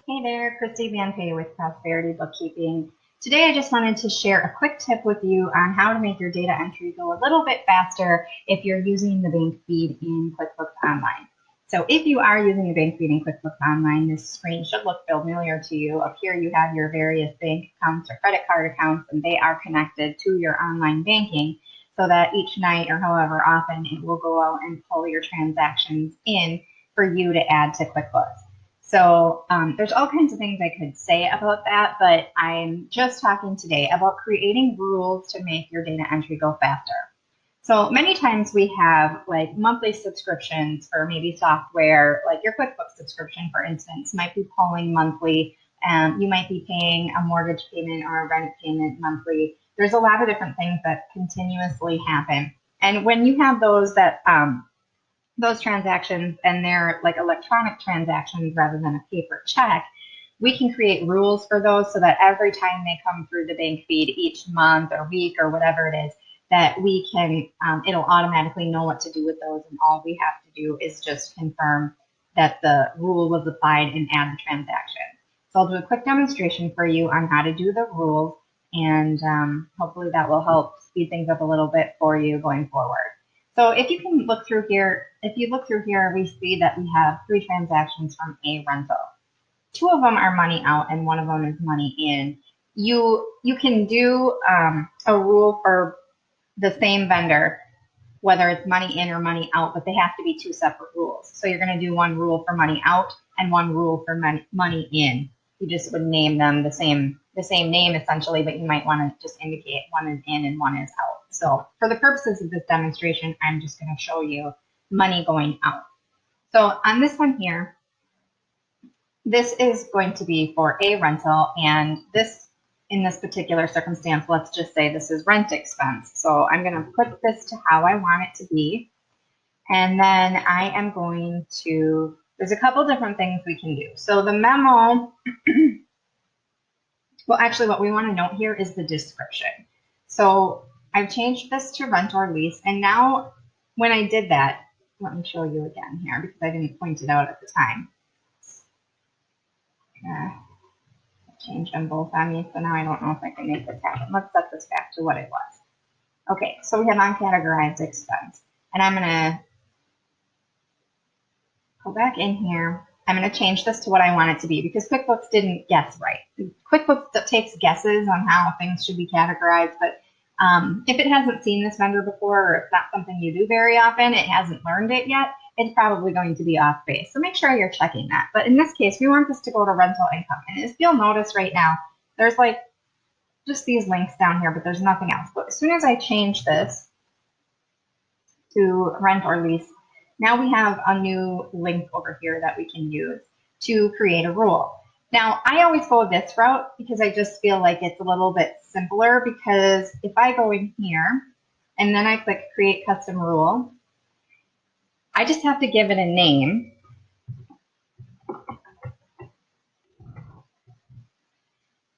Hey there, Christy Van Pay with Prosperity Bookkeeping. Today I just wanted to share a quick tip with you on how to make your data entry go a little bit faster if you're using the bank feed in QuickBooks Online. So if you are using the bank feed in QuickBooks Online, this screen should look familiar to you. Up here you have your various bank accounts or credit card accounts, and they are connected to your online banking so that each night or however often it will go out and pull your transactions in for you to add to QuickBooks. So there's all kinds of things I could say about that, but I'm just talking today about creating rules to make your data entry go faster. So many times we have like monthly subscriptions for maybe software, like your QuickBooks subscription, for instance, might be pulling monthly. You might be paying a mortgage payment or a rent payment monthly. There's a lot of different things that continuously happen. And when you have those transactions and they're like electronic transactions rather than a paper check, we can create rules for those so that every time they come through the bank feed each month or week or whatever it is, that we can, it'll automatically know what to do with those. And all we have to do is just confirm that the rule was applied and add the transaction. So I'll do a quick demonstration for you on how to do the rules, and hopefully that will help speed things up a little bit for you going forward. So if you can look through here, we see that we have 3 transactions from a rental. 2 of them are money out and 1 of them is money in. You can do a rule for the same vendor, whether it's money in or money out, but they have to be 2 separate rules. So you're going to do 1 rule for money out and 1 rule for money in. You just would name them the same name essentially, but you might want to just indicate 1 is in and 1 is out. So for the purposes of this demonstration, I'm just going to show you money going out. So on this one here, this is going to be for a rental, and in this particular circumstance, let's just say this is rent expense. So I'm going to put this to how I want it to be. And then I am going to, there's a couple different things we can do. So the memo, well, actually what we want to note here is the description. So I've changed this to rent or lease. And now when I did that, let me show you again here because I didn't point it out at the time. Change them both on me, so now I don't know if I can make this happen. Let's set this back to what it was. Okay, so we have uncategorized expense. And I'm going to go back in here. I'm going to change this to what I want it to be because QuickBooks didn't guess right. QuickBooks takes guesses on how things should be categorized, but if it hasn't seen this vendor before or it's not something you do very often, it hasn't learned it yet, it's probably going to be off base. So make sure you're checking that. But in this case, we want this to go to rental income. And as you'll notice right now, there's like just these links down here, but there's nothing else. But as soon as I change this to rent or lease, now we have a new link over here that we can use to create a rule. Now, I always go this route because I just feel like it's a little bit simpler, because if I go in here and then I click Create Custom Rule, I just have to give it a name.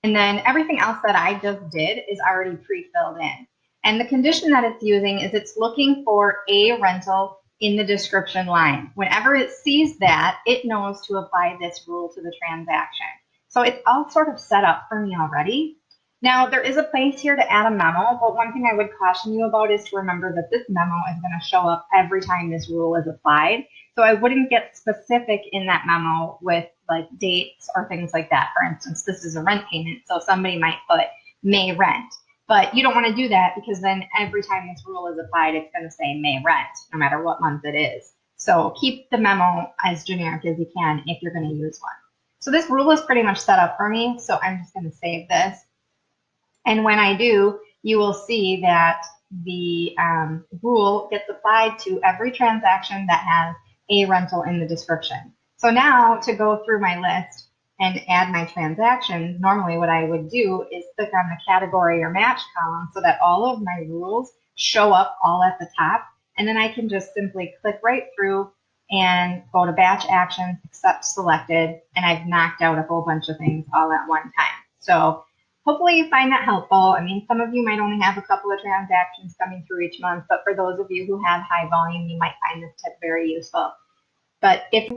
And then everything else that I just did is already pre-filled in. And the condition that it's using is it's looking for a rental in the description line. Whenever it sees that, it knows to apply this rule to the transaction. So it's all sort of set up for me already. Now, there is a place here to add a memo, but one thing I would caution you about is to remember that this memo is going to show up every time this rule is applied. So I wouldn't get specific in that memo with like dates or things like that. For instance, this is a rent payment, so somebody might put May rent. But you don't want to do that because then every time this rule is applied, it's going to say May rent, no matter what month it is. So keep the memo as generic as you can if you're going to use one. So this rule is pretty much set up for me, so I'm just going to save this. And when I do, you will see that the rule gets applied to every transaction that has a rental in the description. So now to go through my list and add my transactions, normally what I would do is click on the category or match column so that all of my rules show up all at the top. And then I can just simply click right through and go to batch actions, accept selected, and I've knocked out a whole bunch of things all at one time. So hopefully you find that helpful. I mean, some of you might only have a couple of transactions coming through each month, but for those of you who have high volume, you might find this tip very useful. But if